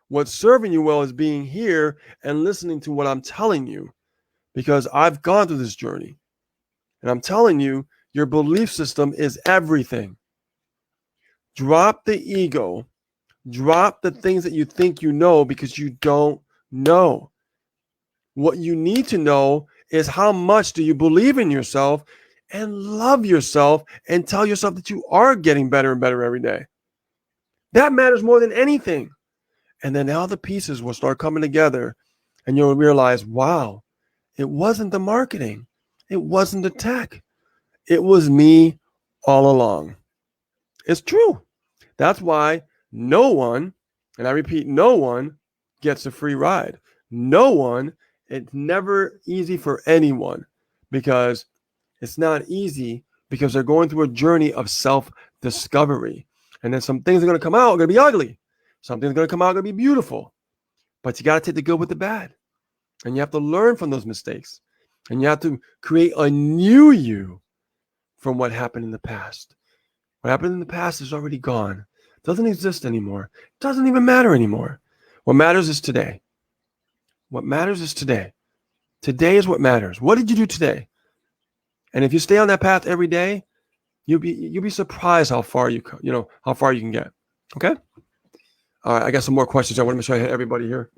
S1: What's serving you well is being here and listening to what I'm telling you because I've gone through this journey. And I'm telling you, your belief system is everything. Drop the ego. Drop the things that you think you know because you don't know. What you need to know is how much do you believe in yourself and love yourself and tell yourself that you are getting better and better every day. That matters more than anything. And then all the pieces will start coming together and you'll realize, wow, it wasn't the marketing. It wasn't the tech. It was me all along. It's true. That's why no one, and I repeat, no one gets a free ride. No one. It's never easy for anyone because it's not easy because they're going through a journey of self-discovery. And then some things are going to come out are going to be ugly. Something's going to come out going to be beautiful. But you got to take the good with the bad. And you have to learn from those mistakes. And you have to create a new you from what happened in the past. What happened in the past is already gone. It doesn't exist anymore. It doesn't even matter anymore. What matters is today. What matters is today. Today is what matters. What did you do today? And if you stay on that path every day, you'll be surprised how far how far you can get. Okay? All right, I got some more questions. I want to make sure I hit everybody here.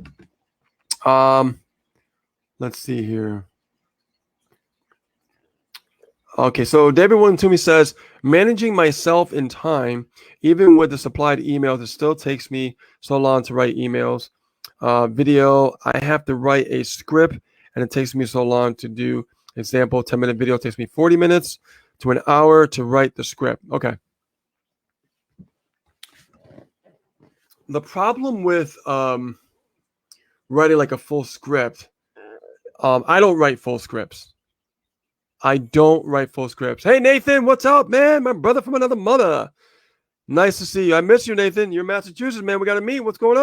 S1: Let's see here. Okay, so David William Toomey says, managing myself in time, even with the supplied emails, it still takes me so long to write emails. Video, I have to write a script, and it takes me so long to do. Example, 10-minute video takes me 40 minutes to an hour to write the script. Okay. The problem with writing like a full script, I don't write full scripts. I don't write full scripts. Hey, Nathan, what's up, man? My brother from another mother. Nice to see you. I miss you, Nathan. You're in Massachusetts, man. We got to meet. What's going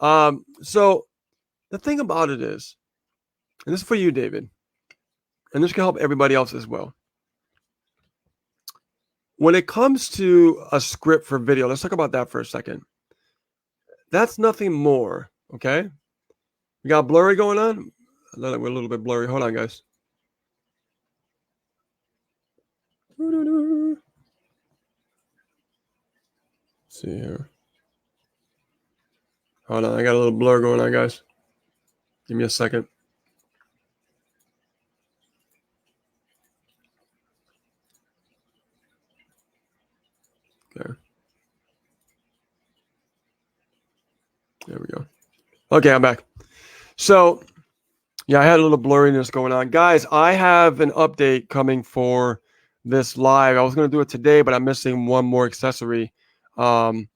S1: on? So the thing about it is, and this is for you, David, and this can help everybody else as well. When it comes to a script for video, let's talk about that for a second. That's nothing more, okay? We got blurry going on. We're a little bit blurry. Hold on, guys. Let's see here. Hold on, I got a little blur going on, guys. Give me a second. There we go. Okay, I'm back. So, yeah, I had a little blurriness going on. Guys, I have an update coming for this live. I was going to do it today, but I'm missing one more accessory. I'm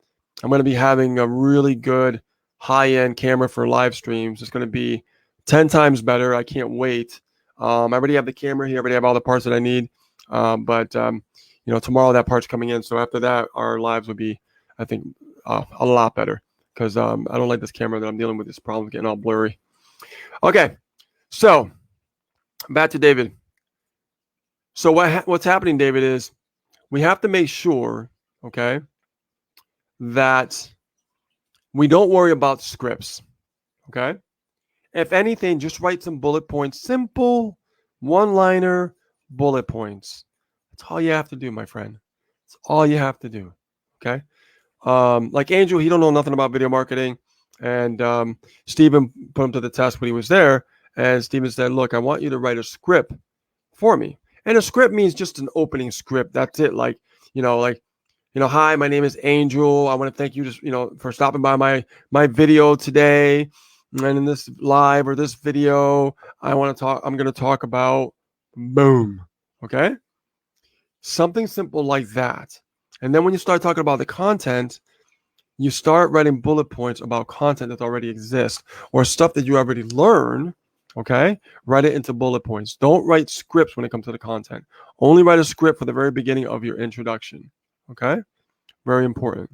S1: going to be having a really good high-end camera for live streams. It's going to be 10 times better. I can't wait. I already have the camera here. I already have all the parts that I need. But tomorrow that part's coming in. So after that, our lives will be, I think, a lot better because I don't like this camera that I'm dealing with. This problem getting all blurry. Okay. So back to David. So what's happening, David, is we have to make sure, okay, that we don't worry about scripts, okay? If anything, just write some bullet points, simple one-liner bullet points. That's all you have to do, my friend. That's all you have to do, okay? Like Angel, he don't know nothing about video marketing, and Stephen put him to the test when he was there, and Stephen said, look, I want you to write a script for me. And a script means just an opening script. That's it. Like, hi, my name is Angel. I want to thank you just, for stopping by my video today. And in this live or this video, I'm going to talk about boom. Okay. Something simple like that. And then when you start talking about the content, you start writing bullet points about content that already exists or stuff that you already learn. Okay, write it into bullet points. Don't write scripts when it comes to the content. Only write a script for the very beginning of your introduction. Okay, very important.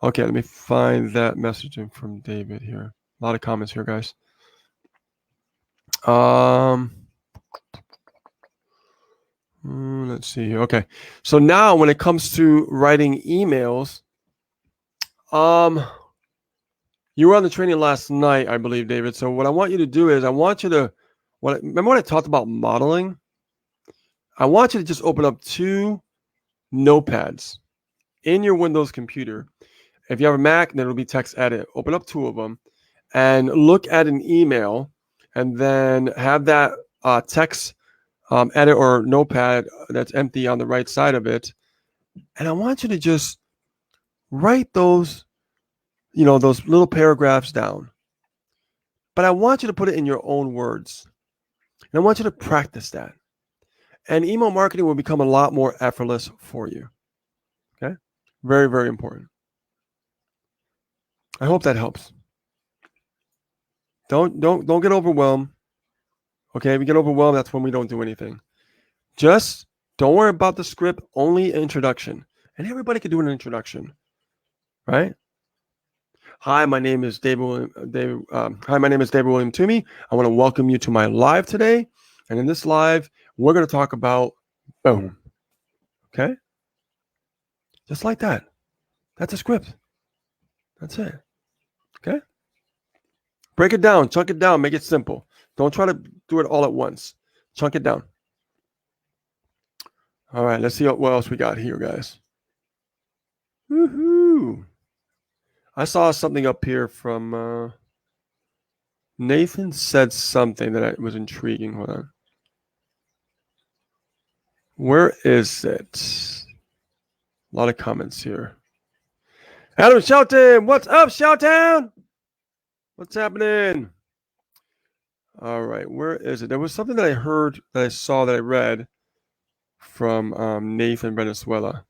S1: Okay, let me find that messaging from David here. A lot of comments here, guys. Let's see here. Okay, so now when it comes to writing emails, you were on the training last night, I believe, David. So what I want you to do is remember when I talked about modeling? I want you to just open up 2 notepads in your Windows computer. If you have a Mac, then it'll be text edit. Open up 2 of them and look at an email and then have that text edit or notepad that's empty on the right side of it. And I want you to just write those little paragraphs down. But I want you to put it in your own words. And I want you to practice that. And email marketing will become a lot more effortless for you. Okay? Very, very important. I hope that helps. Don't get overwhelmed. Okay? If you get overwhelmed, that's when we don't do anything. Just don't worry about the script, only introduction. And everybody can do an introduction. Right? Hi, my name is David William Toomey. I want to welcome you to my live today. And in this live, we're going to talk about boom. Okay? Just like that. That's a script. That's it. Okay? Break it down. Chunk it down. Make it simple. Don't try to do it all at once. Chunk it down. All right. Let's see what else we got here, guys. Woohoo. I saw something up here from Nathan said something that was intriguing. Hold on. Where is it? A lot of comments here. Adam Shelton, what's up, Shelton? What's happening? All right, where is it? There was something that I heard, that I saw, that I read from Nathan Venezuela.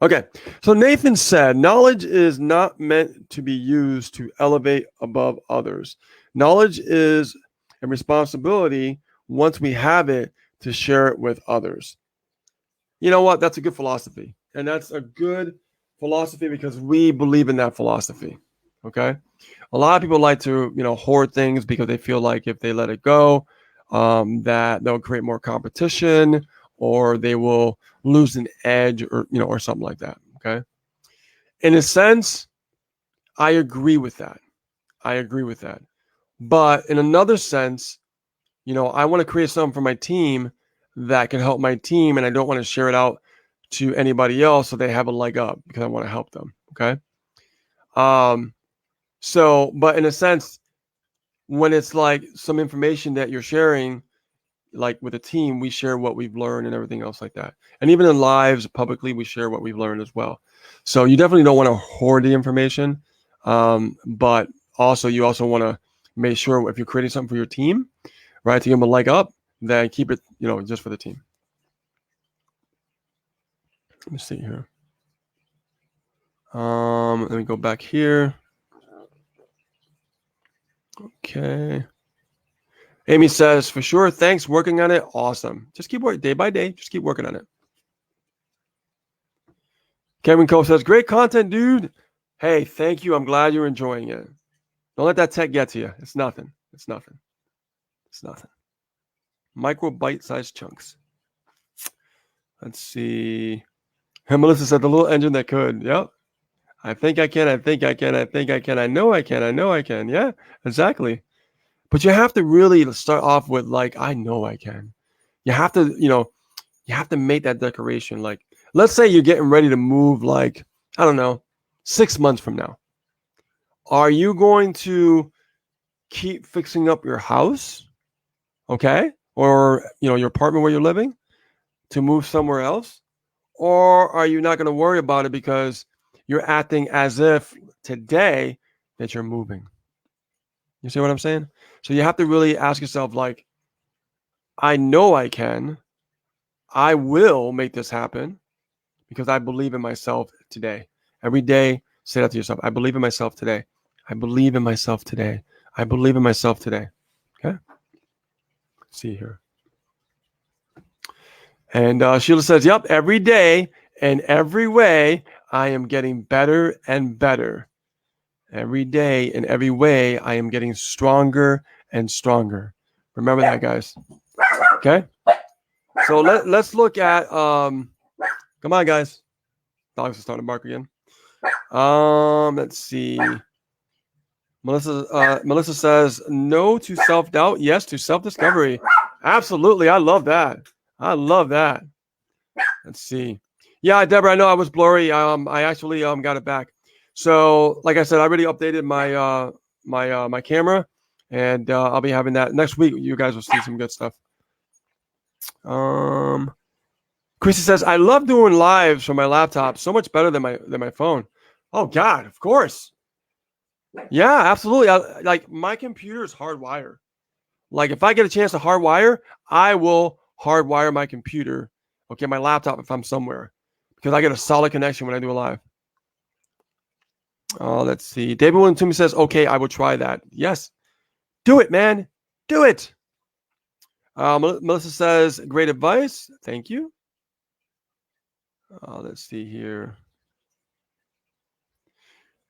S1: Okay, so Nathan said, knowledge is not meant to be used to elevate above others. Knowledge is a responsibility, once we have it, to share it with others. You know what? That's a good philosophy. And that's a good philosophy because we believe in that philosophy. Okay? A lot of people like to, hoard things because they feel like if they let it go, that they'll create more competition or they will lose an edge or something like that. Okay? In a sense, I agree with that. But in another sense, I want to create something for my team that can help my team, and I don't want to share it out to anybody else so they have a leg up because I want to help them. Okay. But in a sense, when it's like some information that you're sharing, like with a team, we share what we've learned and everything else like that. And even in lives publicly, we share what we've learned as well. So you definitely don't want to hoard the information. But also, you also want to make sure if you're creating something for your team, right, to give them a leg up, then keep it, just for the team. Let me see here. Let me go back here. Okay. Amy says, for sure, thanks, working on it. Awesome. Just keep working day by day. Just keep working on it. Kevin Cole says, great content, dude. Hey, thank you. I'm glad you're enjoying it. Don't let that tech get to you. It's nothing. It's nothing. It's nothing. Micro bite-sized chunks. Let's see. And Melissa said, the little engine that could. Yep. I think I can. I think I can. I think I can. I know I can. I know I can. Yeah, exactly. But you have to really start off with like, I know I can. You have to, you have to make that declaration. Like, let's say you're getting ready to move, like, I don't know, 6 months from now. Are you going to keep fixing up your house? Okay. Or, your apartment where you're living to move somewhere else? Or are you not going to worry about it because you're acting as if today that you're moving? You see what I'm saying? So you have to really ask yourself, like, I know I can. I will make this happen because I believe in myself today. Every day, say that to yourself. I believe in myself today. I believe in myself today. I believe in myself today. Okay? Let's see here. And Sheila says, yep, every day and every way, I am getting better and better. Every day in every way, I am getting stronger and stronger. Remember that, guys. Okay? So let's look at, come on, guys. Dogs are starting to bark again. Let's see. Melissa says, no to self-doubt, yes to self-discovery. Absolutely. I love that. I love that. Let's see. Yeah, Deborah, I know I was blurry. I actually got it back. So, like I said, I already updated my my camera, and I'll be having that next week. You guys will see some good stuff. Chrissy says, I love doing lives from my laptop. So much better than my phone. Oh God, of course. Yeah, absolutely. Like my computer is hardwired. Like if I get a chance to hardwire, I will hardwire my computer. Okay, my laptop if I'm somewhere, because I get a solid connection when I do a live. Let's see. David William Toomey says, okay, I will try that. Yes. Do it, man. Do it. Melissa says, great advice. Thank you. Let's see here.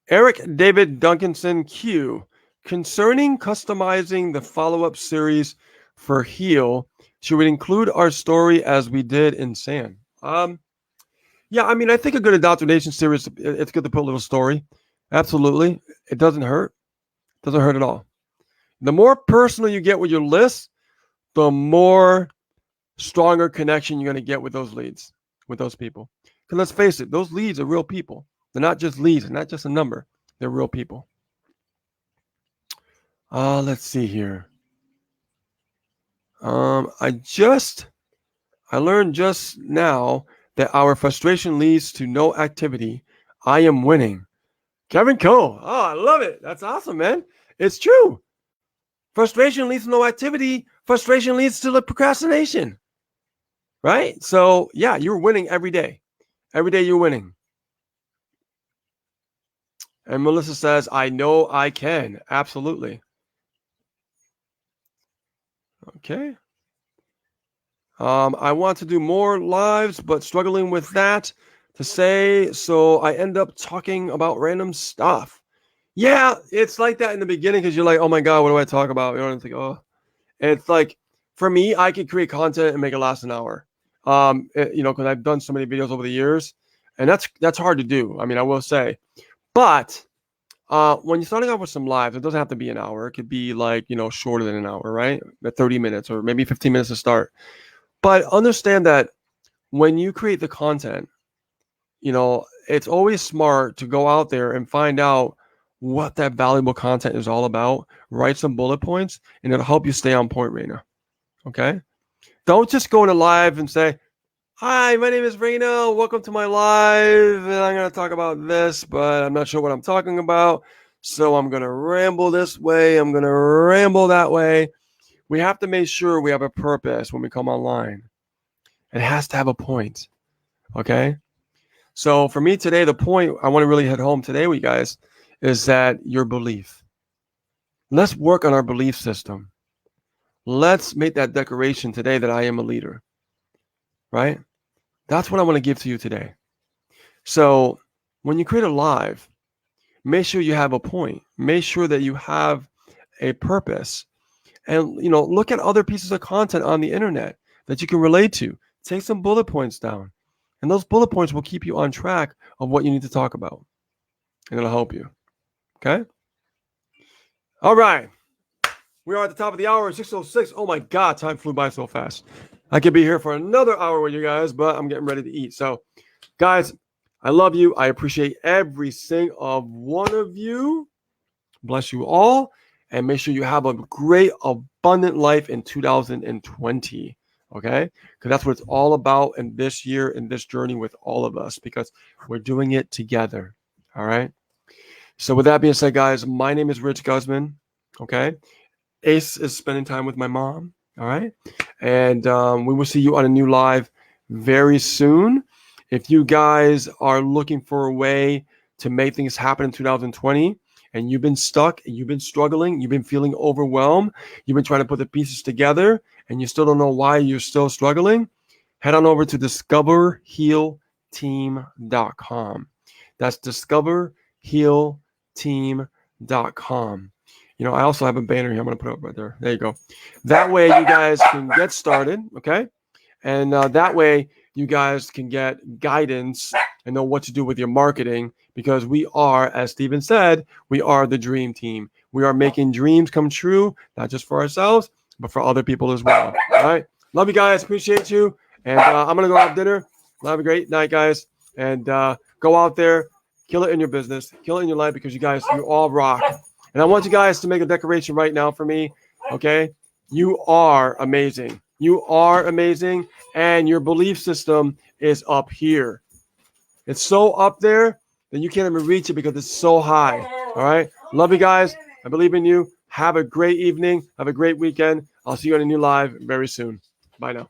S1: Eric David Duncanson Q. Concerning customizing the follow-up series for Heal, should we include our story as we did in Sand? Yeah, I mean, I think a good indoctrination series, it's good to put a little story. Absolutely. It doesn't hurt. It doesn't hurt at all. The more personal you get with your list, the more stronger connection you're going to get with those leads, with those people. Because let's face it, those leads are real people. They're not just leads. They're not just a number. They're real people. Let's see here. I learned just now that our frustration leads to no activity. I am winning. Kevin Cole. Oh, I love it. That's awesome, man. It's true. Frustration leads to no activity. Frustration leads to the procrastination. Right? So, yeah, you're winning every day. Every day you're winning. And Melissa says, I know I can. Absolutely. Okay. I want to do more lives, but struggling with that to say, so I end up talking about random stuff. Yeah, it's like that in the beginning because you're like, oh my God, what do I talk about? You know, it's like, oh. And it's like, for me, I could create content and make it last an hour. Because I've done so many videos over the years, and that's hard to do. I mean, I will say, but when you're starting off with some lives, it doesn't have to be an hour. It could be like, shorter than an hour, right? 30 minutes or maybe 15 minutes to start. But understand that when you create the content, it's always smart to go out there and find out what that valuable content is all about. Write some bullet points, and it'll help you stay on point right now. Okay? Don't just go into live and say, Hi, my name is Reno. Welcome to my live. And I'm going to talk about this, but I'm not sure what I'm talking about. So I'm going to ramble this way. I'm going to ramble that way. We have to make sure we have a purpose when we come online. It has to have a point. Okay? So for me today, the point I want to really hit home today with you guys is that your belief. Let's work on our belief system. Let's make that declaration today that I am a leader. Right? That's what I want to give to you today. So when you create a live, make sure you have a point. Make sure that you have a purpose. And look at other pieces of content on the internet that you can relate to. Take some bullet points down. And those bullet points will keep you on track of what you need to talk about. And it'll help you. Okay? All right. We are at the top of the hour, 6:06. Oh my God, time flew by so fast. I could be here for another hour with you guys, but I'm getting ready to eat. So, guys, I love you. I appreciate every single one of you. Bless you all. And make sure you have a great, abundant life in 2020. Okay? Because that's what it's all about in this year, in this journey with all of us, because we're doing it together. All right? So with that being said, guys, my name is Rich Guzman. Okay? Ace is spending time with my mom. All right? And we will see you on a new live very soon. If you guys are looking for a way to make things happen in 2020, and you've been stuck, and you've been struggling, you've been feeling overwhelmed, you've been trying to put the pieces together, and you still don't know why you're still struggling, head on over to discoverhealteam.com. That's discoverhealteam.com. I also have a banner here. I'm going to put it up right there. There you go. That way you guys can get started, okay? And that way you guys can get guidance and know what to do with your marketing, because we are, as Steven said, we are the dream team. We are making dreams come true, not just for ourselves, but for other people as well. All right? Love you guys. Appreciate you. And I'm going to go have dinner. Have a great night, guys. And go out there, kill it in your business, kill it in your life, because you guys, you all rock. And I want you guys to make a declaration right now for me, okay? You are amazing. You are amazing, and your belief system is up here. It's so up there that you can't even reach it because it's so high, all right? Love you guys. I believe in you. Have a great evening. Have a great weekend. I'll see you on a new live very soon. Bye now.